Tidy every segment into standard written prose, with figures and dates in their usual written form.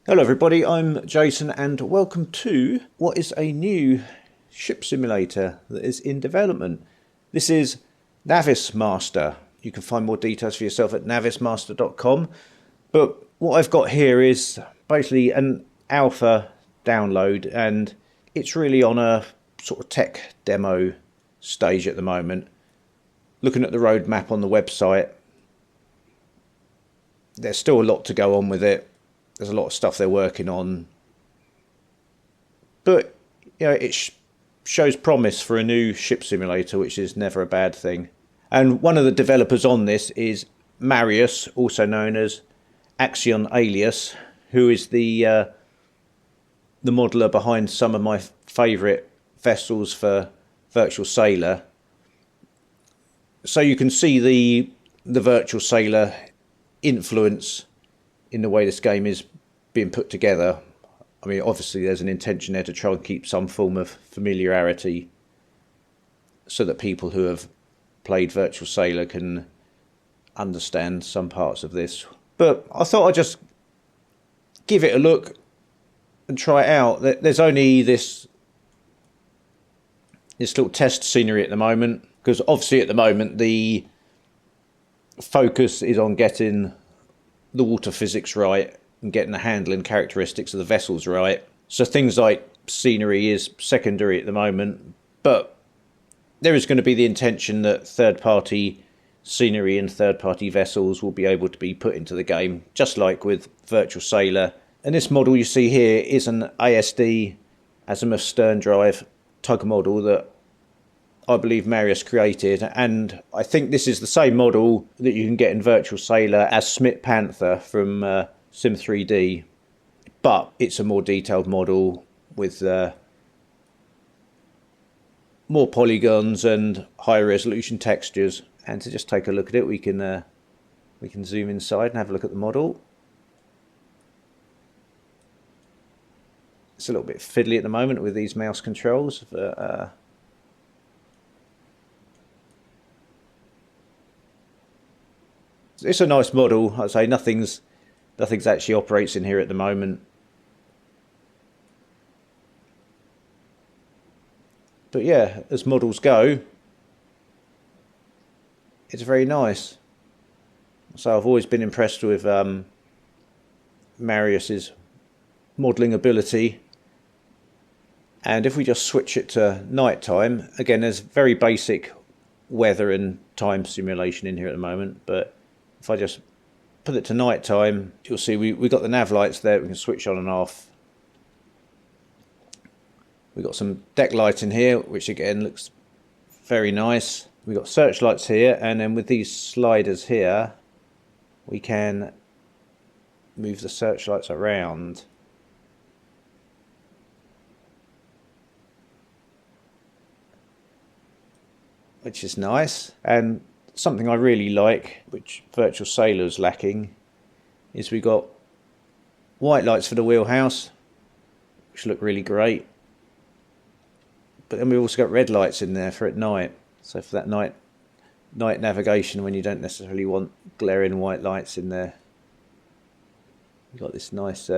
Hello everybody, I'm Jason and welcome to what is a new ship simulator that is in development. This is Navismaster. You can find more details for yourself at navismaster.com. But what I've got here is basically an alpha download, and it's really on a sort of tech demo stage at the moment. Looking at the roadmap on the website, there's still a lot to go on with it. There's a lot of stuff they're working on, but you know, it shows promise for a new ship simulator, which is never a bad thing. And one of the developers on this is Marius, also known as Axion Alias, who is the modeler behind some of my favourite vessels for Virtual Sailor. So you can see the Virtual Sailor influence in the way this game is being put together. I mean, obviously there's an intention there to try and keep some form of familiarity so that people who have played Virtual Sailor can understand some parts of this. But I thought I'd just give it a look and try it out. There's only this little test scenery at the moment, because obviously at the moment the focus is on getting the water physics right and getting the handling characteristics of the vessels right. So things like scenery is secondary at the moment, but there is going to be the intention that third-party scenery and third-party vessels will be able to be put into the game, just like with Virtual Sailor. And this model you see here is an ASD azimuth stern drive tug model that I believe Marius created, and I think this is the same model that you can get in Virtual Sailor as Smith Panther from Sim 3D, but it's a more detailed model with more polygons and higher resolution textures. And to just take a look at it, we can zoom inside and have a look at the model. It's a little bit fiddly at the moment with these mouse controls, but it's a nice model. I'd say nothing's actually operates in here at the moment. But yeah, as models go, it's very nice. So I've always been impressed with Marius's modelling ability. And if we just switch it to night time, again, there's very basic weather and time simulation in here at the moment, but if I just put it to night time, you'll see we got the nav lights there. We can switch on and off. We've got some deck lights in here, which again looks very nice. We've got searchlights here, and then with these sliders here, we can move the searchlights around. Which is nice. And something I really like, which Virtual Sailor is lacking, is we got white lights for the wheelhouse, which look really great. But then we've also got red lights in there for at night. So for that night navigation, when you don't necessarily want glaring white lights in there, you've got this nice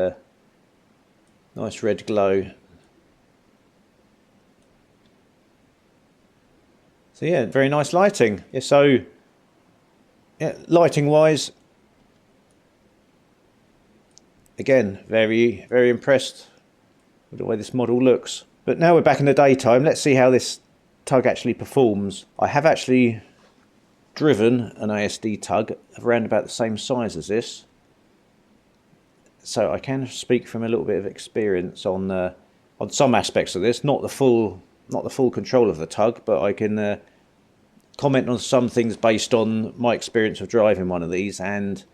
red glow. So yeah, very nice lighting. Yeah, so yeah, lighting wise, again, very, very impressed with the way this model looks. But now we're back in the daytime. Let's see how this tug actually performs. I have actually driven an ASD tug of around about the same size as this, so I can speak from a little bit of experience on some aspects of this. Not the full control of the tug, but I can comment on some things based on my experience of driving one of these and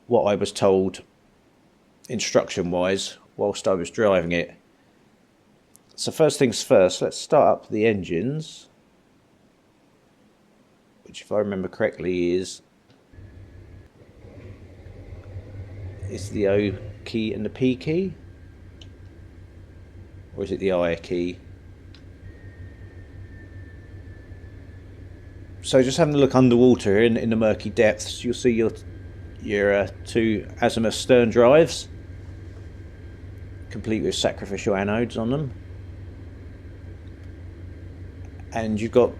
what I was told instruction wise whilst I was driving it. So first things first, let's start up the engines, which if I remember correctly is the O key and the P key, or is it the I key? So just having a look underwater in the murky depths, you'll see your two azimuth stern drives. complete with sacrificial anodes on them. And you've got,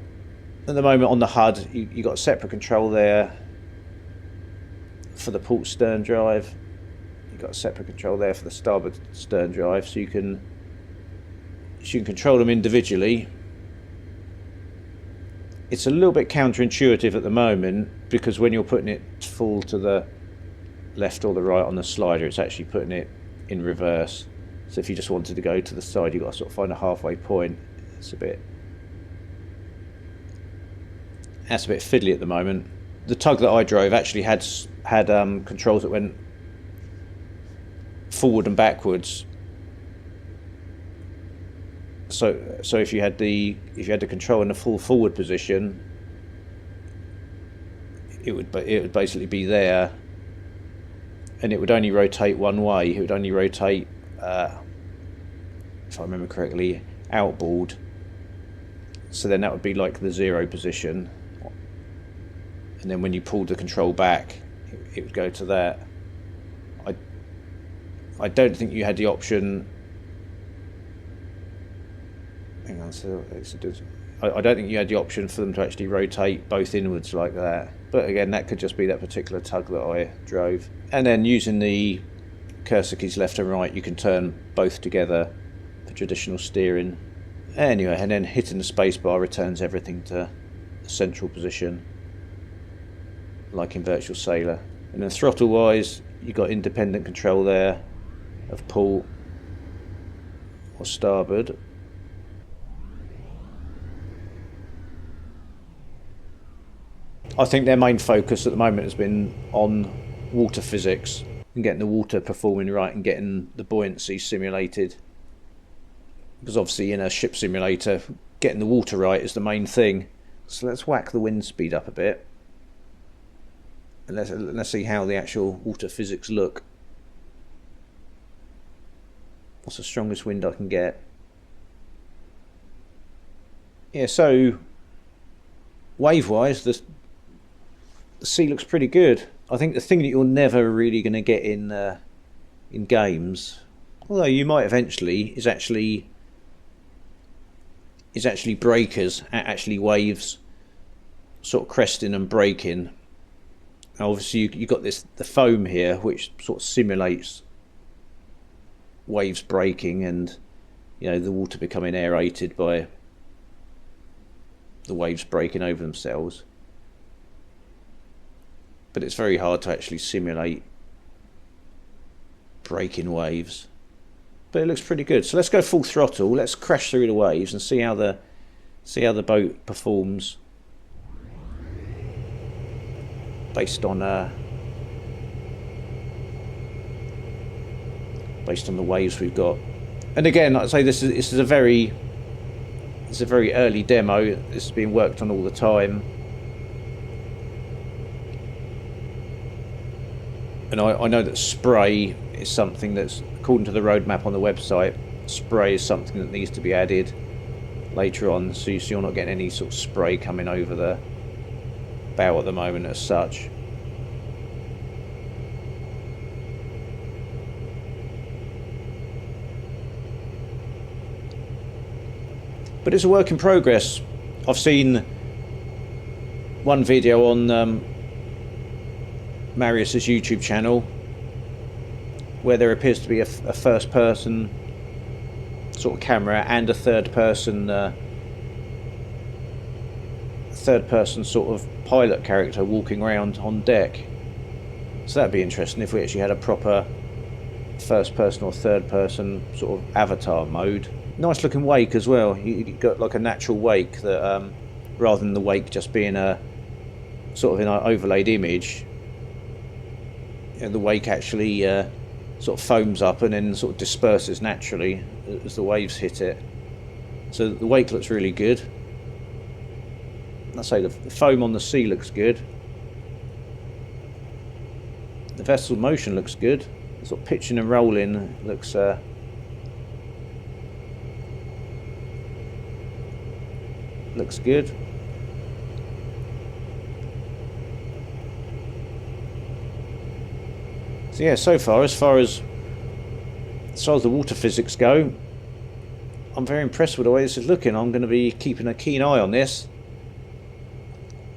at the moment on the HUD, you've got a separate control there for the port stern drive. You've got a separate control there for the starboard stern drive, so you can control them individually. It's a little bit counterintuitive at the moment, because when you're putting it full to the left or the right on the slider, it's actually putting it in reverse. So if you just wanted to go to the side, you've got to sort of find a halfway point. That's a bit fiddly at the moment. The tug that I drove actually had controls that went forward and backwards. So if you had the control in the full forward position, it would basically be there, and it would only rotate one way. It would only rotate, if I remember correctly, outboard. So then that would be like the 0 position, and then when you pulled the control back, it would go to that. I don't think you had the option. Hang on, so I don't think you had the option for them to actually rotate both inwards like that. But again, that could just be that particular tug that I drove. And then using the cursor keys left and right, you can turn both together for traditional steering. Anyway, and then hitting the spacebar returns everything to the central position, like in Virtual Sailor. And then throttle wise, you've got independent control there of port or starboard. I think their main focus at the moment has been on water physics and getting the water performing right and getting the buoyancy simulated. Because obviously in a ship simulator, getting the water right is the main thing. So let's whack the wind speed up a bit. And let's see how the actual water physics look. What's the strongest wind I can get? Yeah, so wave-wise, the sea looks pretty good. I think the thing that you're never really going to get in games, although you might eventually, is actually breakers, actually waves sort of cresting and breaking. Obviously you've got the foam here, which sort of simulates waves breaking and, you know, the water becoming aerated by the waves breaking over themselves. But it's very hard to actually simulate breaking waves. But it looks pretty good. So let's go full throttle. Let's crash through the waves and see how the boat performs based on the waves we've got. And again, like I say, this is a very early demo. This is being worked on all the time. And I know that spray is something that's, according to the roadmap on the website, spray is something that needs to be added later on, so you're not getting any sort of spray coming over the bow at the moment as such. But it's a work in progress. I've seen one video on Marius's YouTube channel where there appears to be a first person sort of camera and a third person sort of pilot character walking around on deck. So that'd be interesting if we actually had a proper first person or third person sort of avatar mode. Nice looking wake as well. You got like a natural wake that rather than the wake just being a sort of an overlaid image, and the wake actually sort of foams up and then sort of disperses naturally as the waves hit it. So the wake looks really good. I say the foam on the sea looks good. The vessel motion looks good. The sort of pitching and rolling looks good. So yeah, so far as as far as the water physics go, I'm very impressed with the way this is looking. I'm going to be keeping a keen eye on this.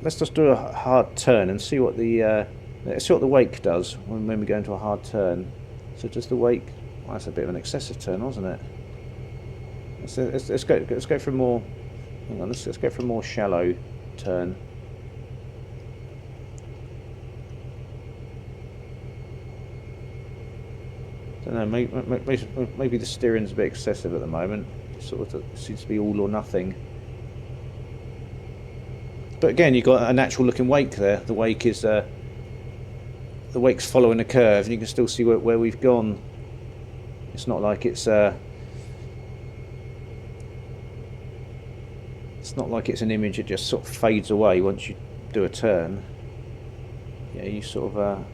Let's just do a hard turn and see what the let's see what the wake does when we go into a hard turn. So does the wake? Well, that's a bit of an excessive turn, wasn't it? Let's go for a more. Hang on, let's go for a more shallow turn. I don't know. Maybe the steering's a bit excessive at the moment. It sort of seems to be all or nothing. But again, you've got a natural looking wake there. The wake is the wake's following the curve, and you can still see where we've gone. It's not like it's an image that just sort of fades away once you do a turn. Yeah, you sort of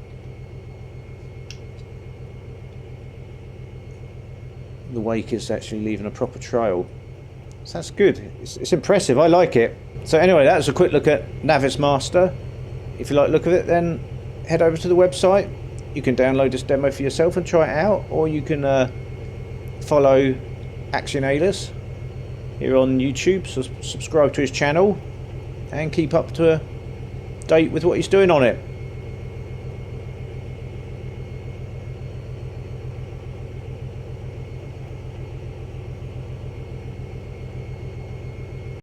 the wake is actually leaving a proper trail. So that's good. It's impressive. I like it. So anyway, that was a quick look at Navismaster. If you like the look of it, then head over to the website. You can download this demo for yourself and try it out, or you can follow Action Alias here on YouTube. So subscribe to his channel and keep up to date with what he's doing on it.